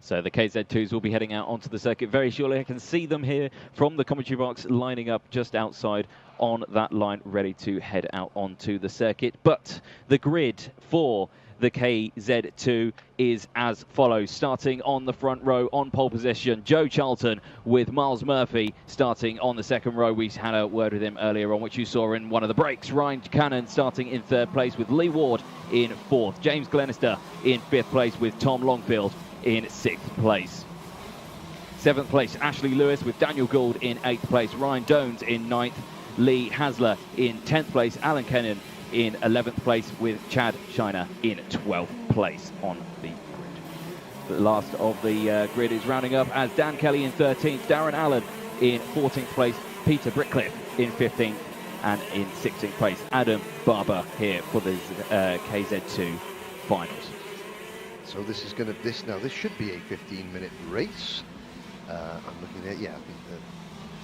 So the KZ2s will be heading out onto the circuit very shortly. I can see them here from the commentary box lining up just outside on that line, ready to head out onto the circuit. But the grid for the KZ2 is as follows. Starting on the front row on pole position, Joe Charlton with Miles Murphy starting on the second row. We had a word with him earlier on, which you saw in one of the breaks. Ryan Cannon starting in third place with Lee Ward in fourth. James Glenister in fifth place with Tom Longfield in sixth place. Seventh place, Ashley Lewis with Daniel Gould in eighth place. Ryan Dones in ninth. Lee Hasler in 10th place. Alan Kennan in 11th place with Chad Shiner in 12th place on the grid. The last of the grid is rounding up as Dan Kelly in 13th, Darren Allen in 14th place, Peter Brickcliffe in 15th, and in 16th place, Adam Barber here for the KZ2 finals. So this is going to, this should be a 15-minute race. I'm looking at, yeah, I think the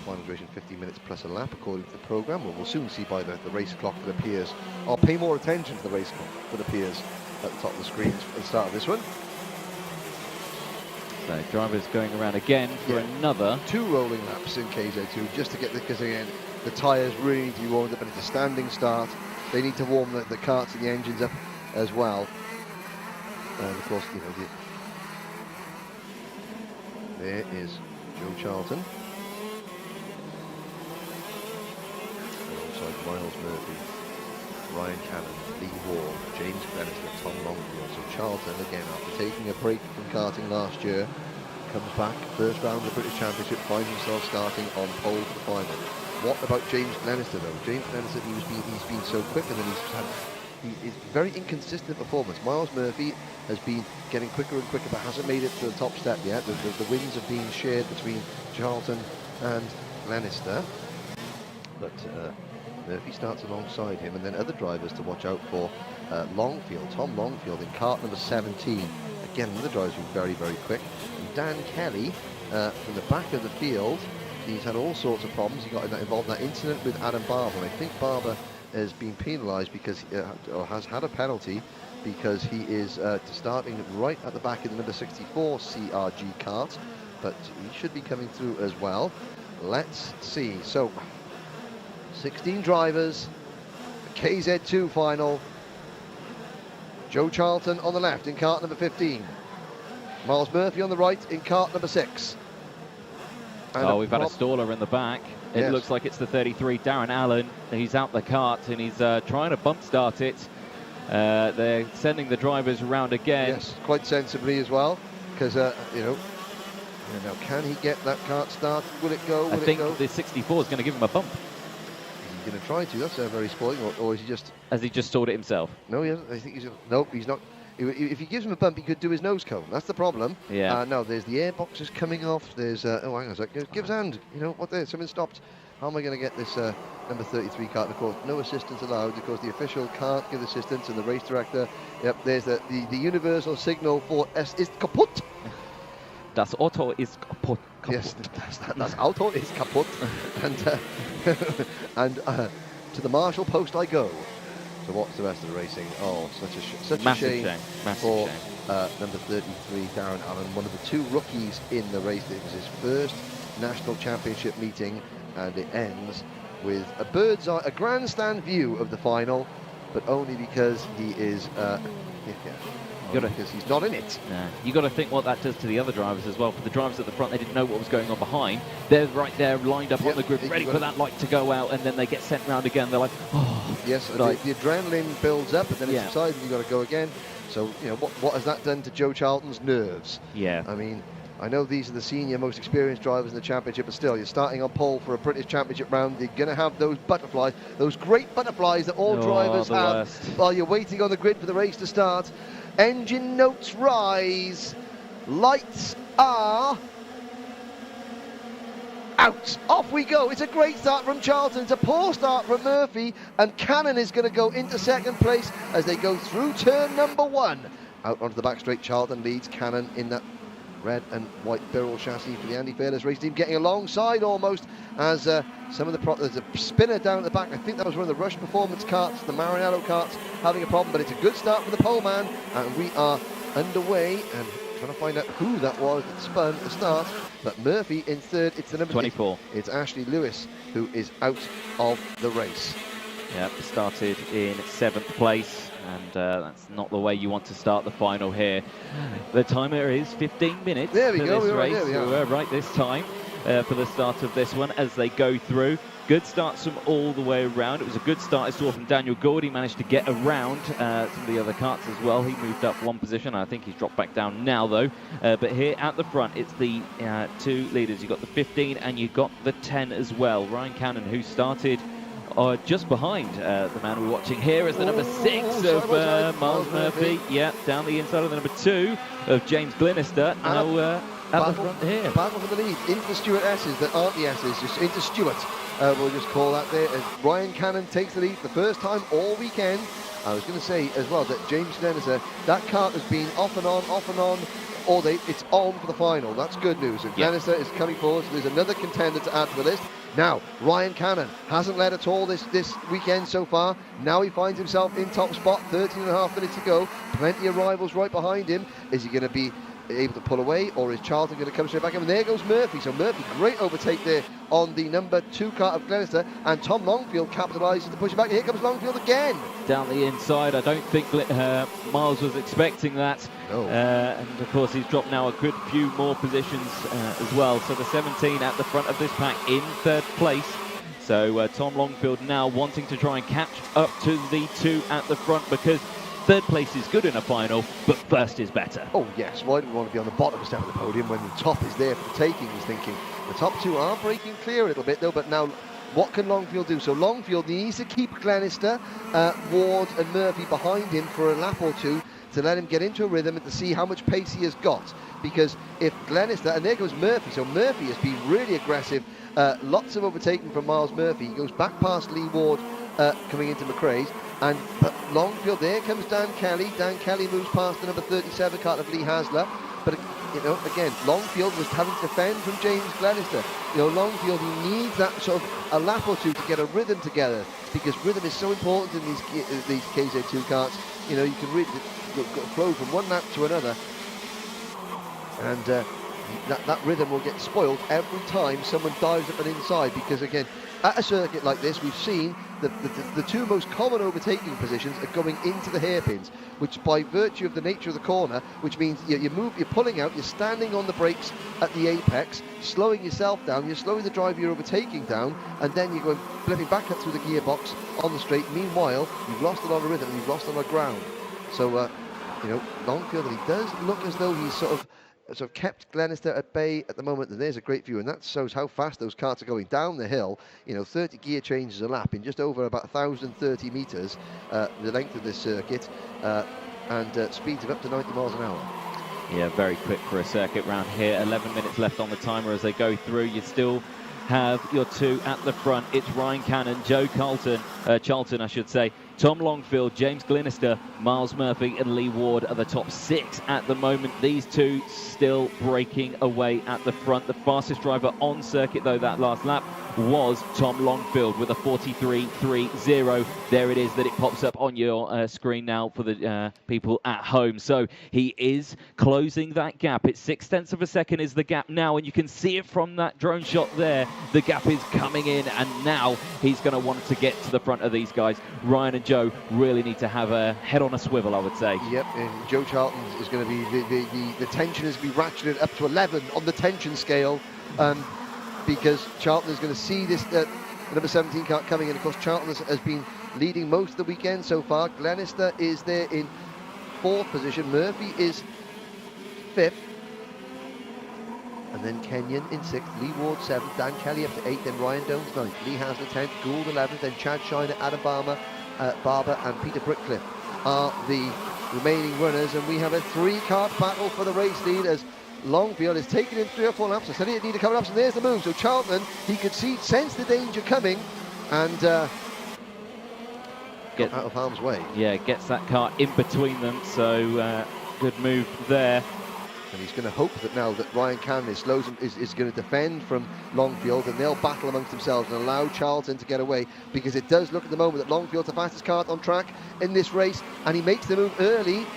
final duration 15 minutes plus a lap according to the program. Well, we'll soon see by the race clock that appears. I'll pay more attention to the race clock that appears at the top of the screens at the start of this one. So drivers going around again for another 2 rolling laps in KZ2 just to get the, because again the tyres really need to be warmed up, and it's a standing start. They need to warm the karts and the engines up as well. And of course, you know, there is Joe Charlton alongside Miles Murphy, Ryan Cannon, Lee Ward, James Glenister, Tom Longfield. So Charlton, again, after taking a break from karting last year, comes back, first round of the British Championship, finds himself starting on pole for the final. What about James Glenister, though? James Glenister, he's been so quick, and then he's very inconsistent performance. Miles Murphy has been getting quicker and quicker, but hasn't made it to the top step yet. The wins have been shared between Charlton and Glenister. But Murphy starts alongside him, and then other drivers to watch out for. Longfield, Tom Longfield in kart number 17. Again, another driver who's very, very quick. And Dan Kelly from the back of the field. He's had all sorts of problems. He got involved in that incident with Adam Barber, and I think Barber has been penalised because, or has had a penalty because he is starting right at the back of the number 64 CRG kart, but he should be coming through as well. Let's see. So, 16 drivers, the KZ2 final. Joe Charlton on the left in kart number 15. Miles Murphy on the right in kart number 6. And we've had a staller in the back. It looks like it's the 33, Darren Allen. He's out the kart and he's trying to bump start it. They're sending the drivers around again. Yes, quite sensibly as well, because, you know, now can he get that kart started? Will it go? I think the 64 is going to give him a bump. Is he going to try to? That's very spoiling, or is he just... Has he just sorted it himself? No, he hasn't. I think he's... Nope, he's not. If he gives him a bump, he could do his nose cone. That's the problem. Yeah. No, there's the air boxes coming off. There's... oh, hang on a sec. Give us a hand. You know, what there? Something stopped. How am I going to get this number 33 kart? Of course, no assistance allowed because the official can't give assistance, and the race director... Yep, there's the universal signal for es ist kaputt. Das Auto ist kaputt. Yes, das Auto ist kaputt. And to the marshal post I go. So what's the rest of the racing? Oh, such a shame for number 33, Darren Allen, one of the 2 rookies in the race. It was his first national championship meeting, and it ends with a bird's eye, a grandstand view of the final, but only because he is, because he's not in it. Yeah. You got to think what that does to the other drivers as well. For the drivers at the front, they didn't know what was going on behind. They're right there, lined up on the grid, ready for that light to go out, and then they get sent round again. They're like, oh. Yes, the adrenaline builds up, and then it subsides, and you've got to go again. So, you know, what has that done to Joe Charlton's nerves? Yeah. I mean, I know these are the senior, most experienced drivers in the championship, but still, you're starting on pole for a British Championship round. You're going to have those butterflies, those great butterflies that all drivers have while you're waiting on the grid for the race to start. Engine notes rise. Lights are out. Off we go. It's a great start from Charlton. It's a poor start from Murphy, and Cannon is going to go into second place as they go through turn number 1. Out onto the back straight, Charlton leads Cannon in that red and white Birrell chassis for the Andy Fairless race team, getting alongside almost as some of the there's a spinner down at the back. I think that was one of the Rush Performance karts, the Maranello karts, having a problem, but it's a good start for the pole man, and we are underway and trying to find out who that was that spun at the start. But Murphy in third. It's the number 24. It's Ashley Lewis who is out of the race. Yep, started in 7th place, and that's not the way you want to start the final here. The timer is 15 minutes there we for go. this race. Right, so we're right this time for the start of this one as they go through. Good starts from all the way around. It was a good start I saw from Daniel Gord. He managed to get around some of the other karts as well. He moved up one position. I think he's dropped back down now, though. But here at the front, it's the 2 leaders. You've got the 15 and you've got the 10 as well. Ryan Cannon, who started just behind the man we're watching here is the number 6 of Miles Murphy. Yeah, down the inside of the number 2 of James Glenister. Now at the front here. Battle for the lead into the Stewart S's that aren't the S's, just into Stewart. We'll just call that there as Ryan Cannon takes the lead for the first time all weekend. I was going to say as well that James Glenister, that kart has been off and on all day. It's on for the final. That's good news. And Glenister is coming forward, so there's another contender to add to the list. Now, Ryan Cannon hasn't led at all this weekend so far. Now he finds himself in top spot, 13.5 minutes to go. Plenty of rivals right behind him. Is he going to be able to pull away, or is Charlton going to come straight back in? And there goes Murphy. So Murphy, great overtake there on the number 2 kart of Glenister, and Tom Longfield capitalises to push it back. Here comes Longfield again. Down the inside. I don't think Miles was expecting that. No. And of course he's dropped now a good few more positions as well. So the 17 at the front of this pack in 3rd place. So Tom Longfield now wanting to try and catch up to the 2 at the front, because 3rd place is good in a final, but 1st is better. Oh yes, why do we want to be on the bottom step of the podium when the top is there for the taking? He's thinking. The top 2 are breaking clear a little bit though, but now what can Longfield do? So Longfield needs to keep Glenister, Ward and Murphy behind him for a lap or 2 to let him get into a rhythm and to see how much pace he has got. Because if Glenister, and there goes Murphy, so Murphy has been really aggressive, lots of overtaking from Miles Murphy. He goes back past Lee Ward coming into McRae's. And Longfield, there comes Dan Kelly. Dan Kelly moves past the number 37 kart of Lee Hasler. But, you know, again, Longfield was having to defend from James Glenister. You know, Longfield, he needs that sort of a lap or 2 to get a rhythm together, because rhythm is so important in these KZ2 karts. You know, you can really flow from one lap to another. And that rhythm will get spoiled every time someone dives up and inside, because, again, at a circuit like this, we've seen the 2 most common overtaking positions are going into the hairpins, which by virtue of the nature of the corner, which means you're pulling out, you're standing on the brakes at the apex, slowing yourself down, you're slowing the driver you're overtaking down, and then you're going flipping back up through the gearbox on the straight. Meanwhile, you've lost a lot of rhythm and you've lost a lot of ground. So, you know, Longfield, he does look as though he's sort of kept Glenister at bay at the moment, and there's a great view, and that shows how fast those karts are going down the hill. You know, 30 gear changes a lap in just over about 1,030 metres, the length of this circuit, and speeds of up to 90 miles an hour. Yeah, very quick for a circuit round here. 11 minutes left on the timer as they go through. You still have your 2 at the front. It's Ryan Cannon, Joe Charlton, I should say, Tom Longfield, James Glenister, Miles Murphy and Lee Ward are the top 6 at the moment. These 2 still breaking away at the front. The fastest driver on circuit, though, that last lap was Tom Longfield with a 43.30. There it is, that it pops up on your screen now for the people at home. So he is closing that gap. It's 0.6 of a second is the gap now, and you can see it from that drone shot there. The gap is coming in, and now he's going to want to get to the front of these guys. Ryan and Joe really need to have a head on a swivel, I would say. Yep, and Joe Charlton is going to be, the tension is going to be ratcheted up to 11 on the tension scale, because Charlton is going to see this number 17 kart coming in. Of course, Charlton has been leading most of the weekend so far. Glenister is there in 4th position. Murphy is 5th. And then Kenyon in 6th, Lee Ward 7th, Dan Kelly up to 8th, then Ryan Jones 9th, Lee Hasler 10th, Gould 11th, then Chad Shiner, Adam Barber and Peter Brickcliffe are the remaining runners, and we have a 3-kart battle for the race lead as Longfield is taking in 3 or 4 laps. I said he need a couple of laps, and there's the move. So Charlton, he could sense the danger coming, and get out of harm's way. Yeah, gets that car in between them, so good move there. And he's going to hope that now that Ryan Cannon is going to defend from Longfield, and they'll battle amongst themselves and allow Charlton to get away, because it does look at the moment that Longfield's the fastest kart on track in this race, and he makes the move early.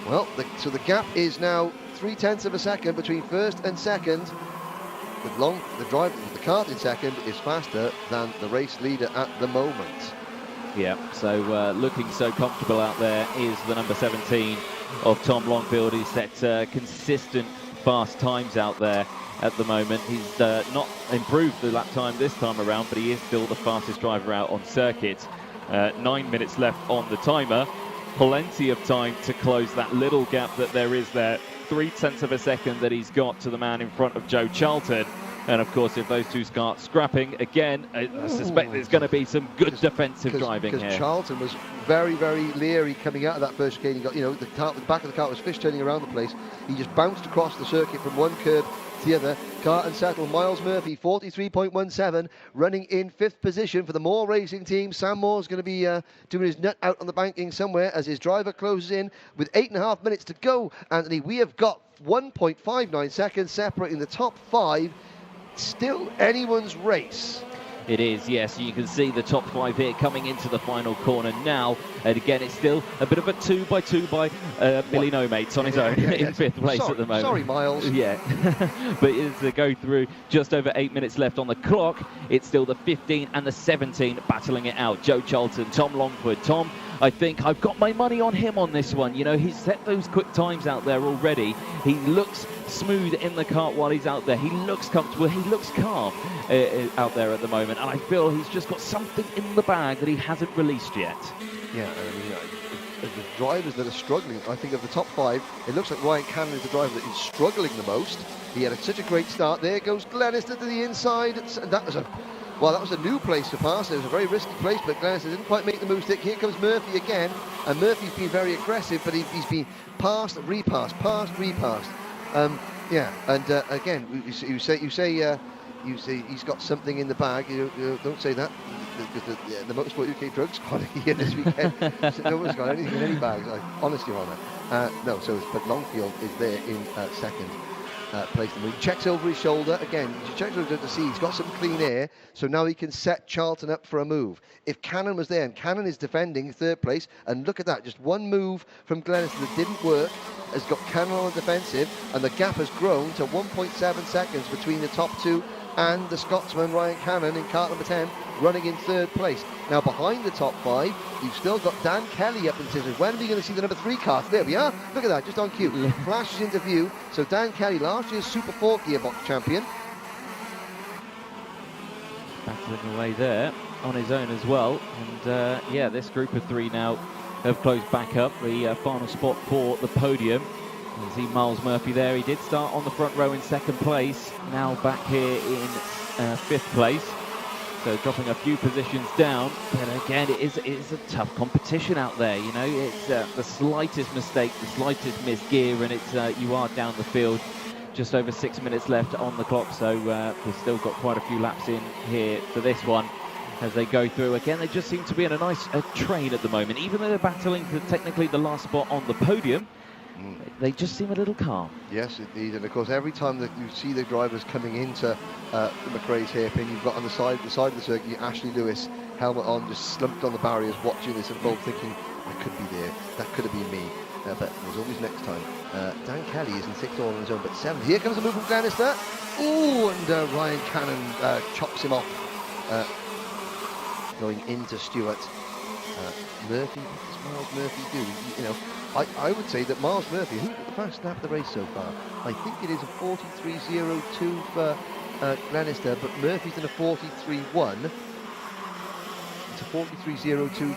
Well, so the gap is now 0.3 of a second between first and second. The kart in second is faster than the race leader at the moment. Yeah, so looking so comfortable out there is the number 17 of Tom Longfield. He's set consistent fast times out there at the moment. He's not improved the lap time this time around, but he is still the fastest driver out on circuit. 9 minutes left on the timer. Plenty of time to close that little gap that there is there. 0.3 of a second that he's got to the man in front of Joe Charlton. And of course, if those two start scrapping again, I suspect there's going to be some good defensive driving here. Because Charlton was very, very leery coming out of that first chicane. He got, the back of the car was fish turning around the place. He just bounced across the circuit from one curb to the other. Kart and settle. Miles Murphy, 43.17, running in 5th position for the Moore Racing team. Sam Moore's going to be doing his nut out on the banking somewhere as his driver closes in with 8.5 minutes to go. Anthony, we have got 1.59 seconds separating the top 5. Still anyone's race. It is, yes. You can see the top 5 here coming into the final corner now. And again, it's still a bit of a 2x2 by Billy No Mates on his own in 5th place at the moment. Sorry, Miles. Yeah. But as they go through, just over 8 minutes left on the clock, it's still the 15 and the 17 battling it out. Joe Charlton, Tom Longford. Tom, I think I've got my money on him on this one. He's set those quick times out there already. He looks smooth in the kart while he's out there. He looks comfortable. He looks calm out there at the moment. And I feel he's just got something in the bag that he hasn't released yet. Yeah, the drivers that are struggling, I think of the top 5, it looks like Ryan Cannon is the driver that is struggling the most. He had such a great start. There goes Glenister to the inside. That was a new place to pass. It was a very risky place, but Glenister didn't quite make the move stick. Here comes Murphy again, and Murphy's been very aggressive, but he's been passed, repassed, passed, repassed. Again, you say he's got something in the bag. You don't say that, because the Motorsport UK Drug Squad here this weekend. No one's got anything in any bags. Honestly, on that. But Longfield is there in second place. He checks over his shoulder again. He checks over to see he's got some clean air, so now he can set Charlton up for a move. If Cannon was there, and Cannon is defending 3rd place, and look at that, just one move from Glenister that didn't work has got Cannon on the defensive, and the gap has grown to 1.7 seconds between the top 2 and the Scotsman Ryan Cannon in kart number 10 running in 3rd place. Now behind the top 5, you've still got Dan Kelly up in scissors. When are we going to see the number 3 car? There we are. Look at that, just on cue. Flashes into view. So Dan Kelly, last year's Super 4 gearbox champion. Battling away there on his own as well. And this group of 3 now have closed back up. The final spot for the podium. You see Miles Murphy there. He did start on the front row in 2nd place. Now back here in 5th place. So dropping a few positions down. But again, it is a tough competition out there. It's the slightest mistake, the slightest missed gear, and it's you are down the field. Just over 6 minutes left on the clock. So we've still got quite a few laps in here for this one. As they go through again, they just seem to be in a nice train at the moment. Even though they're battling for technically the last spot on the podium, they just seem a little calm. Yes, indeed. And of course, every time that you see the drivers coming into McRae's hairpin, you've got on the side of the circuit, Ashley Lewis, helmet on, just slumped on the barriers, watching this unfold, thinking, I could be there, that could have been me. But there's always next time. Dan Kelly is in 6th all on his own, but 7th. Here comes a move from Glenister. Ooh, and Ryan Cannon chops him off, going into Stewart. Murphy, what does Miles Murphy do? I would say that Miles Murphy, who's got the fast lap of the race so far? I think it is a 43.02 for Glenister, but Murphy's in a 43.1. It's a 43.02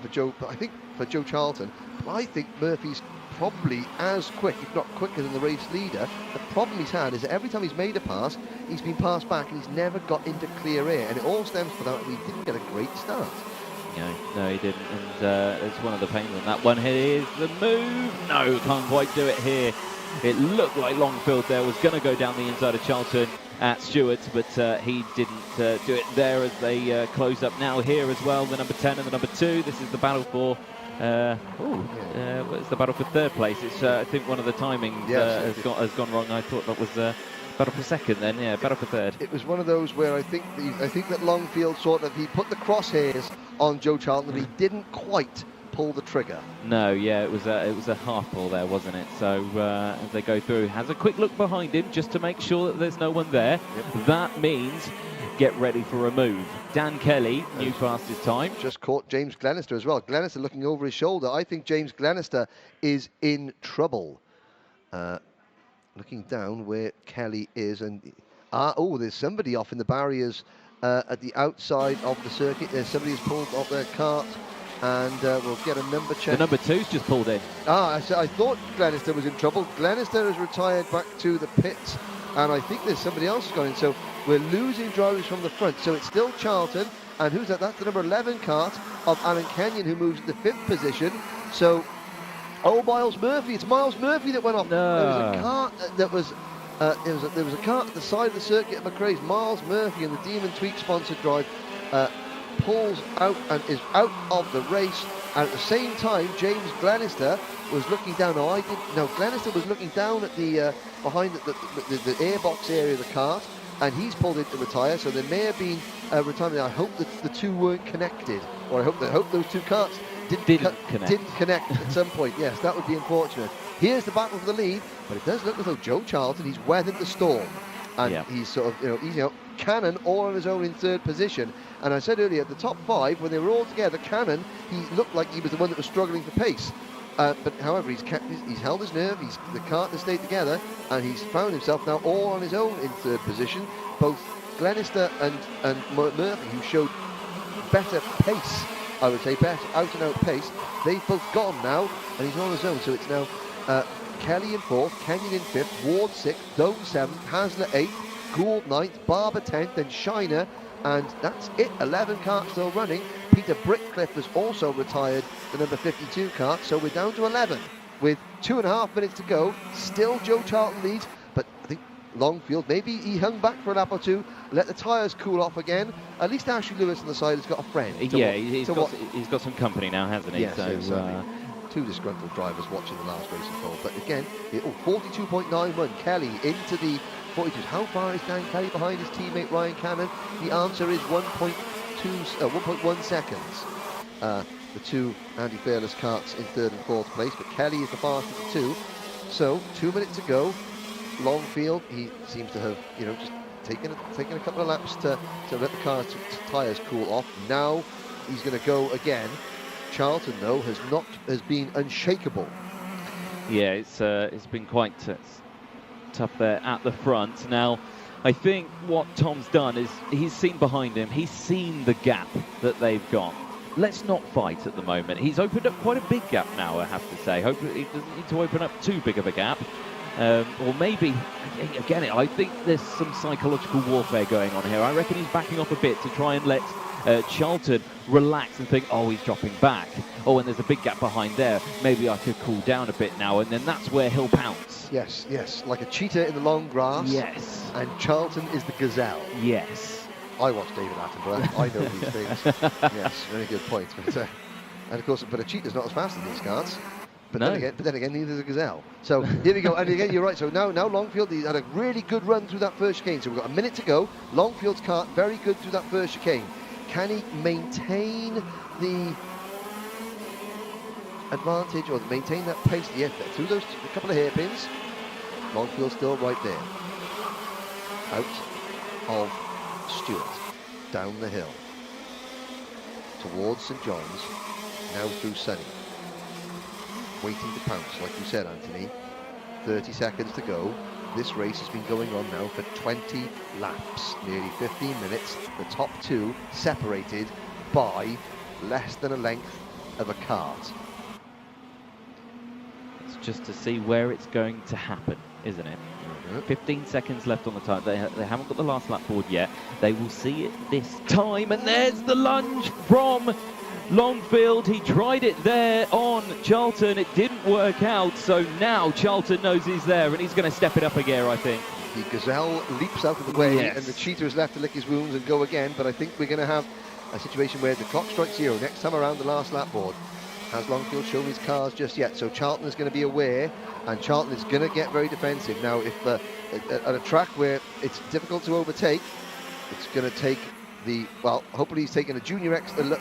for Joe. I think for Joe Charlton. But I think Murphy's probably as quick, if not quicker, than the race leader. The problem he's had is that every time he's made a pass, he's been passed back and he's never got into clear air, and it all stems from that he didn't get a great start. No, he didn't, and it's one of the pains on that one. Here's the move. No, can't quite do it here. It looked like Longfield there was going to go down the inside of Charlton at Stewart, but he didn't do it there as they close up now here as well. The number 10 and the number 2. This is the battle for. It's the battle for 3rd place. It's I think one of the timings has gone wrong. I thought that was battle for 2nd. Then battle for 3rd. It was one of those where I think that Longfield he put the crosshairs on Joe Charlton, but he didn't quite pull the trigger. No, yeah, it was a half pull there, wasn't it? So as they go through, has a quick look behind him just to make sure that there's no one there. Yep. That means get ready for a move. Dan Kelly, new fastest time. Just caught James Glenister as well. Glenister looking over his shoulder. I think James Glenister is in trouble. Looking down where Kelly is, and there's somebody off in the barriers at the outside of the circuit. Somebody has pulled off their cart, and we'll get a number check. The number 2's just pulled in. I thought Glenister was in trouble. Glenister has retired back to the pits, and I think there's somebody else who's gone in. So we're losing drivers from the front. So it's still Charlton, and who's that? That's the number 11 cart of Alan Kenyon, who moves to the 5th position. So, Miles Murphy. It's Miles Murphy that went off. No. There was a cart that was. There was a cart at the side of the circuit at McRae's. Miles Murphy in the Demon Tweak sponsored drive pulls out and is out of the race. And at the same time, James Glenister was looking down. Glenister was looking down at the behind the airbox area of the cart, and he's pulled in to retire. So there may have been retirement. I hope that the two weren't connected, or I hope those two carts didn't connect at some point. Yes, that would be unfortunate. Here's the battle for the lead, but it does look as though Joe Charlton, he's weathered the storm, and he's sort of, he's Cannon all on his own in 3rd position. And I said earlier, the top 5, when they were all together, Cannon, he looked like he was the one that was struggling for pace. But however, he's held his nerve. The cart has stayed together, and he's found himself now all on his own in 3rd position. Both Glenister and Murphy, who showed better pace, I would say, better out-and-out pace, they've both gone now, and he's on his own. So it's now Kelly in 4th, Kenyon in 5th, Ward 6th, Dome 7th, Hasler 8th, Gould 9th, Barber 10th, and Shiner, and that's it. 11 carts still running. Peter Brickcliffe has also retired the number 52 cart, so we're down to 11 with 2.5 minutes to go. Still Joe Charlton leads, but I think Longfield, maybe he hung back for a lap or two, let the tyres cool off again. At least Ashley Lewis on the side has got a friend. He's got some company now, hasn't he? Yes, so, two disgruntled drivers watching the last race unfold. But again, 42.91, Kelly into the 42s. How far is Dan Kelly behind his teammate Ryan Cannon? The answer is 1.1 seconds. The two Andy Fairless carts in 3rd and 4th place, but Kelly is the fastest of the two. So 2 minutes to go. Longfield, he seems to have, just taken a couple of laps to let the car's tyres cool off. Now he's going to go again. Charlton, though, has been unshakable. Yeah, it's been quite tough there at the front. Now, I think what Tom's done is he's seen behind him. He's seen the gap that they've got. Let's not fight at the moment. He's opened up quite a big gap now, I have to say. Hopefully he doesn't need to open up too big of a gap. Or maybe, again, I think there's some psychological warfare going on here. I reckon he's backing off a bit to try and let Charlton relax and think, oh, he's dropping back. Oh, and there's a big gap behind there. Maybe I could cool down a bit now, and then that's where he'll pounce. Yes, like a cheetah in the long grass. Yes. And Charlton is the gazelle. Yes. I watch David Attenborough. I know these things. Yes, very good point. But, and of course, a cheetah's not as fast as these carts. But then again, neither is a gazelle. So here we go. And again, you're right. So now Longfield, he had a really good run through that first chicane. So we've got a minute to go. Longfield's cart, very good through that first chicane. Can he maintain the advantage or maintain that pace? Yeah, through those couple of hairpins. Longfield's still right there. Out of Stewart, down the hill towards St John's. Now through Sunny. Waiting to pounce, like you said, Anthony. 30 seconds to go. This race has been going on now for 20 laps, nearly 15 minutes. The top two separated by less than a length of a cart. It's just to see where it's going to happen, isn't it? 15 seconds left on the time. They haven't got the last lap board yet. They will see it this time, and there's the lunge from Longfield. He tried it there on Charlton. It didn't work out, so now Charlton knows he's there, and he's going to step it up a gear, I think. The gazelle leaps out of the way, and the cheetah is left to lick his wounds and go again, but I think we're going to have a situation where the clock strikes 0 next time around the last lap board. Has Longfield shown his cars just yet? So Charlton is going to be aware, and Charlton is going to get very defensive. Now, if at a track where it's difficult to overtake, it's going to take hopefully he's taken a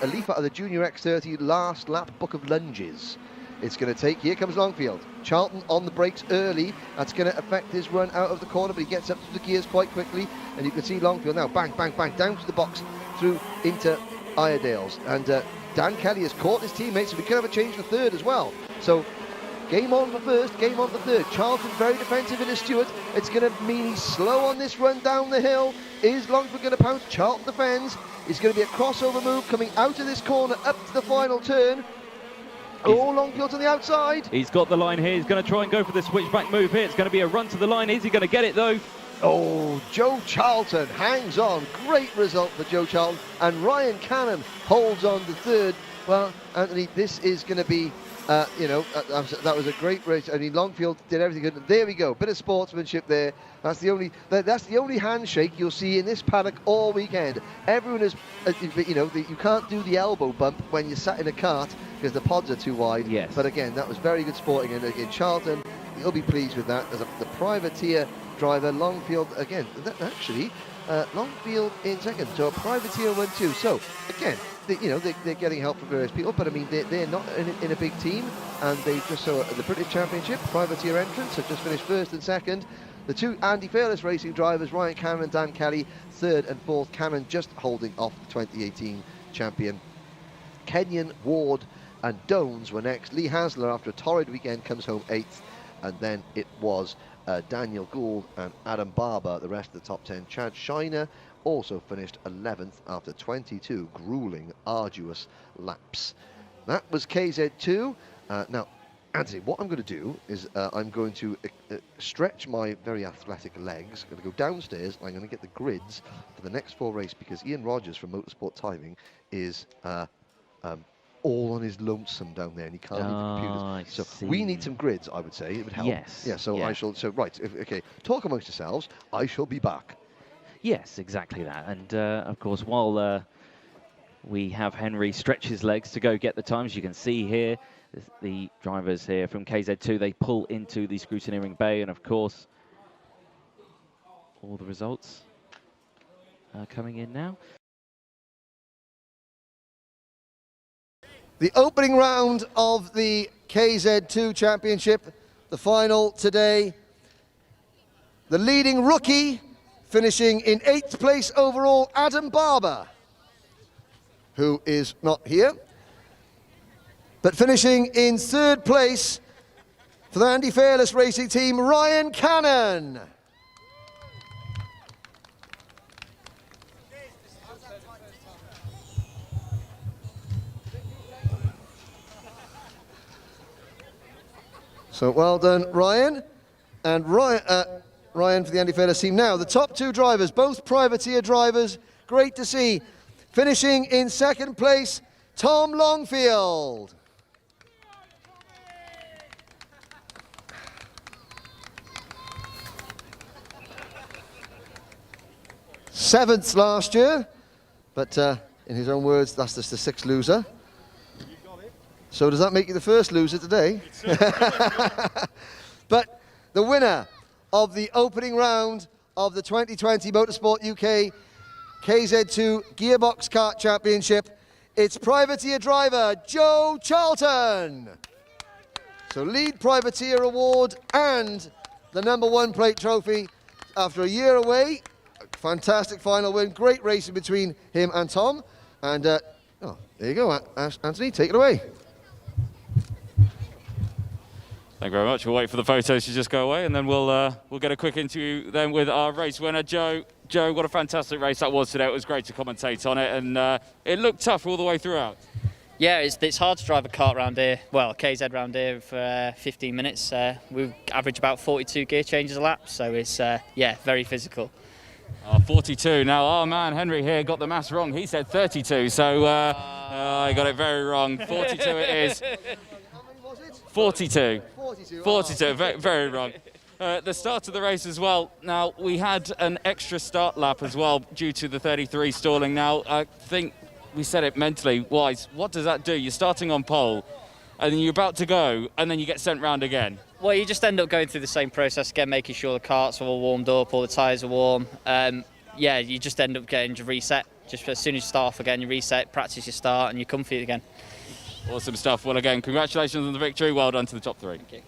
leaf out of the Junior X30 last lap book of lunges. It's going to take, here comes Longfield. Charlton on the brakes early. That's going to affect his run out of the corner, but he gets up to the gears quite quickly. And you can see Longfield now, bang, bang, bang, down to the box, through into Iredale's. And Dan Kelly has caught his teammates, so we could have a change for third as well. So game on for first, game on for third. Charlton very defensive in his Stewart. It's going to mean he's slow on this run down the hill. Is Longfield going to pounce? Charlton defends. It's going to be a crossover move coming out of this corner up to the final turn. Longfield's on the outside. He's got the line here. He's going to try and go for the switchback move here. It's going to be a run to the line. Is he going to get it though? Oh, Joe Charlton hangs on. Great result for Joe Charlton. And Ryan Cannon holds on to third. Well, Anthony, this is going to be, that was a great race. I mean, Longfield did everything good. There we go. Bit of sportsmanship there. That's the only handshake you'll see in this paddock all weekend. Everyone is, you can't do the elbow bump when you're sat in a cart because the pods are too wide. Yes. But again, that was very good sporting. And again, Charlton, he'll be pleased with that. As the privateer driver, Longfield, again, Longfield in second. So a privateer 1-2. So again, they're getting help from various people, but I mean, they're not in a big team, and they just saw the British Championship privateer entrants have just finished first and second. The two Andy Fairless Racing drivers, Ryan Cannon and Dan Kelly, third and fourth. Cannon just holding off the 2018 champion. Kenyon, Ward and Dones were next. Lee Hasler, after a torrid weekend, comes home 8th, and then it was Daniel Gould and Adam Barber, the rest of the top 10. Chad Shiner also finished 11th after 22 grueling, arduous laps. That was KZ2. Now, Anthony, what I'm going to do is I'm going to stretch my very athletic legs. I'm going to go downstairs. I'm going to get the grids for the next 4 races, because Ian Rogers from Motorsport Timing is all on his lonesome down there, and he can't read computers. So we need some grids, I would say. It would help. Yes. Yeah, so I shall... So, right, okay, talk amongst yourselves. I shall be back. Yes, exactly that. And, of course, while we have Henry stretch his legs to go get the times, you can see here, the drivers here from KZ2, they pull into the scrutineering bay, and, of course, all the results are coming in now. The opening round of the KZ2 Championship, the final today. The leading rookie, finishing in 8th place overall, Adam Barber, who is not here. But finishing in 3rd place for the Andy Fairless Racing Team, Ryan Cannon. So well done, Ryan. And Ryan for the Andy Fairless team. Now, the top 2 drivers, both privateer drivers, great to see. Finishing in 2nd place, Tom Longfield. Seventh last year, but in his own words, that's just the 6th loser. So does that make you the first loser today? But the winner of the opening round of the 2020 Motorsport UK KZ2 Gearbox Kart Championship, it's privateer driver Joe Charlton. So lead privateer award and the #1 plate trophy after a year away. Fantastic final win, great racing between him and Tom. And there you go, Anthony, take it away. Thank you very much. We'll wait for the photos to just go away, and then we'll get a quick interview then with our race winner, Joe. Joe, what a fantastic race that was today. It was great to commentate on it, and it looked tough all the way throughout. Yeah, it's hard to drive a kart round here, well, KZ round here for 15 minutes. We average about 42 gear changes a lap, so it's, yeah, very physical. 42. Now, our man Henry here got the maths wrong. He said 32, so I got it very wrong. 42 it is. 42. 42, very, very wrong. The start of the race as well. Now, we had an extra start lap as well due to the 33 stalling. Now, I think we said it mentally wise. What does that do? You're starting on pole, and then you're about to go, and then you get sent round again. Well, you just end up going through the same process again, making sure the karts are all warmed up, all the tyres are warm. yeah, you just end up getting to reset. Just as soon as you start off again, you reset, practice your start, and you're comfy again. Awesome stuff. Well, again, congratulations on the victory. Well done to the top 3. Thank you.